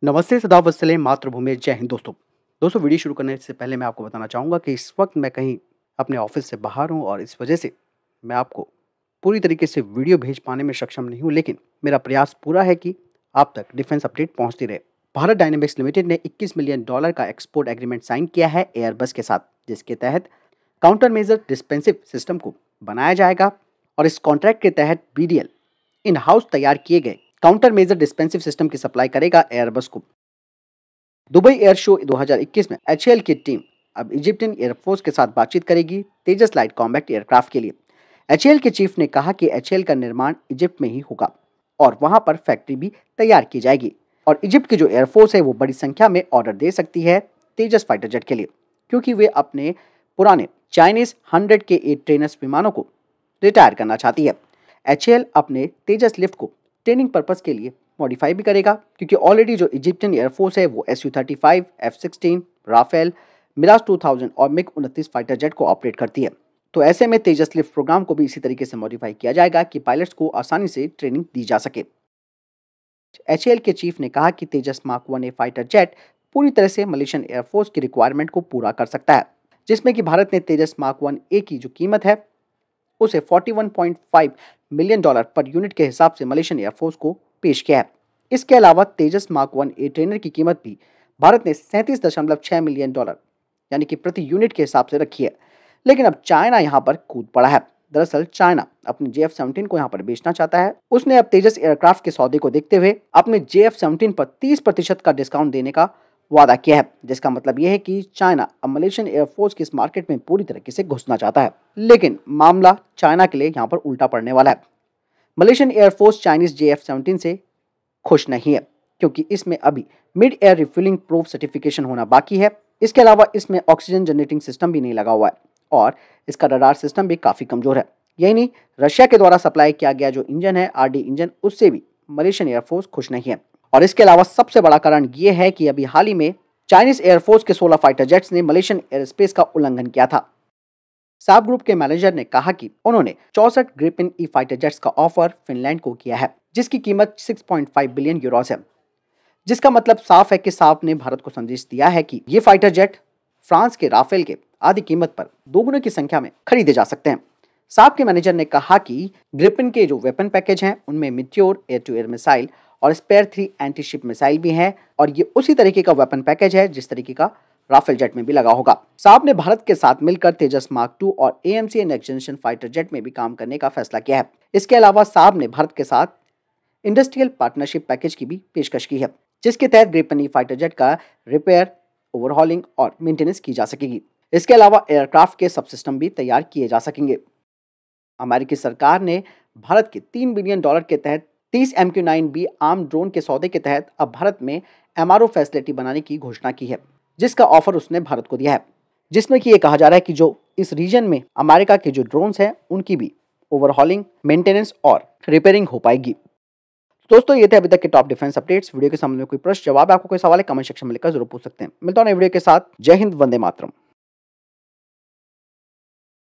नमस्ते सदा वत्सले मातृभूमि जय हिंद दोस्तों वीडियो शुरू करने से पहले मैं आपको बताना चाहूँगा कि इस वक्त मैं कहीं अपने ऑफिस से बाहर हूँ और इस वजह से मैं आपको पूरी तरीके से वीडियो भेज पाने में सक्षम नहीं हूँ, लेकिन मेरा प्रयास पूरा है कि आप तक डिफेंस अपडेट पहुँचती रहे। भारत डायनेमिक्स लिमिटेड ने $21 मिलियन का एक्सपोर्ट एग्रीमेंट साइन किया है एयरबस के साथ, जिसके तहत काउंटर मेजर डिस्पेंसिव सिस्टम को बनाया जाएगा और इस कॉन्ट्रैक्ट के तहत BDL इन हाउस तैयार किए गए काउंटर मेजर डिस्पेंसिव सिस्टम की सप्लाई करेगा एयरबस को। दुबई एयर शो 2021 में HAL की टीम अब इजिप्टियन एयरफोर्स के साथ बातचीत करेगी तेजस लाइट कॉम्बैट एयरक्राफ्ट के लिए। HAL के चीफ ने कहा कि HAL का निर्माण इजिप्ट में ही होगा और वहां पर फैक्ट्री भी तैयार की जाएगी और इजिप्ट की जो एयरफोर्स है वो बड़ी संख्या में ऑर्डर दे सकती है तेजस फाइटर जेट के लिए, क्योंकि वे अपने पुराने चाइनीज 100K ट्रेनर्स विमानों को रिटायर करना चाहती है। HAL अपने तेजस लिफ्ट को ट्रेनिंग पर्पस के लिए मॉडिफाई भी करेगा, क्योंकि ऑलरेडी जो इजिप्टियन एयरफोर्स है वो Su-35, F-16, राफेल, मिराज 2000 और MiG-29 फाइटर जेट को ऑपरेट करती है। तो ऐसे में तेजस लिफ्ट प्रोग्राम को भी इसी तरीके से मॉडिफाई किया जाएगा कि पायलट्स को आसानी से ट्रेनिंग दी जा सके। HAL के चीफ ने कहा कि तेजस मार्क 1A फाइटर जेट पूरी तरह से मलेशियन एयरफोर्स की रिक्वायरमेंट को पूरा कर सकता है, जिसमें कि भारत ने तेजस मार्क 1A की जो कीमत है उसे $41.5 मिलियन पर यूनिट के हिसाब से मलेशियन एयरफोर्स को पेश किया है। इसके अलावा तेजस मार्क 1A ट्रेनर की कीमत भी भारत ने $37.6 मिलियन यानी कि प्रति यूनिट के हिसाब से रखी है। लेकिन अब चाइना यहाँ पर कूद पड़ा है। दरअसल चाइना अपने JF-17 को यहाँ पर बेचना चाहता है। उसने अब तेजस एयरक्राफ्ट के सौदे को देखते हुए अपने JF-17 पर 30% का डिस्काउंट देने का वादा किया है, जिसका मतलब यह है कि चाइना अब मलेशियन एयरफोर्स की इस मार्केट में पूरी तरीके से घुसना चाहता है। लेकिन मामला चाइना के लिए यहाँ पर उल्टा पड़ने वाला है। मलेशियन एयरफोर्स चाइनीज JF-17 से खुश नहीं है, क्योंकि इसमें अभी mid air refuelling proof certification होना बाकी है। इसके अलावा इसमें ऑक्सीजन जनरेटिंग सिस्टम भी नहीं लगा हुआ है और इसका रडार सिस्टम भी काफ़ी कमज़ोर है। यही नहीं, रशिया के द्वारा सप्लाई किया गया जो इंजन है RD इंजन, उससे भी मलेशियन एयरफोर्स खुश नहीं है। और इसके अलावा सबसे बड़ा कारण ये है कि अभी हाल ही में चाइनीज एयरफोर्स के 16 फाइटर जेट्स ने मलेशियन एयरस्पेस का उल्लंघन किया था। साब ग्रुप के मैनेजर ने कहा कि उन्होंने 64 ग्रिपेन E फाइटर जेट्स का ऑफर फिनलैंड को किया है, जिसकी कीमत 6.5 बिलियन यूरोस है, जिसका मतलब साफ है कि साब ने भारत को संदेश दिया है कि ये फाइटर जेट फ्रांस के राफेल के आधी कीमत पर दोगुने की संख्या में खरीदे जा सकते हैं। साब के मैनेजर ने कहा कि ग्रिपेन के जो वेपन पैकेज हैं उनमें Meteor air to air missile और स्पेयर 3 एंटी शिप मिसाइल भी हैं और ये उसी तरीके का वेपन पैकेज है जिस तरीके का राफेल जेट में भी लगा होगा। साब ने भारत के साथ मिलकर तेजस मार्क 2 और AMC next generation fighter jet में भी काम करने का फैसला किया है। इसके अलावा साब ने भारत के साथ इंडस्ट्रियल पार्टनरशिप पैकेज की भी पेशकश की है, जिसके तहत ग्रिपेन E फाइटर जेट का रिपेयर, ओवरहॉलिंग और मेंटेनेंस की जा सकेगी। इसके अलावा एयरक्राफ्ट के सब सिस्टम भी तैयार किए जा सकेंगे। अमेरिकी सरकार ने भारत के $3 बिलियन के तहत 30 MQ-9B आर्म ड्रोन के सौदे के तहत अब भारत में MRO फैसिलिटी बनाने की घोषणा की है, जिसका ऑफर उसने भारत को दिया है, जिसमें कि ये कहा जा रहा है कि जो इस रीजन में अमेरिका के जो ड्रोन्स हैं उनकी भी ओवरहॉलिंग, मेंटेनेंस और रिपेयरिंग हो पाएगी। दोस्तों, ये थे अभी तक के टॉप डिफेंस अपडेट्स। वीडियो के सामने कोई प्रश्न जवाब, आपको कोई सवाल है, कमेंट सेक्शन में लिखकर जरूर पूछ सकते हैं। मिलता हूं नए वीडियो के साथ। जय हिंद, वंदे मातरम।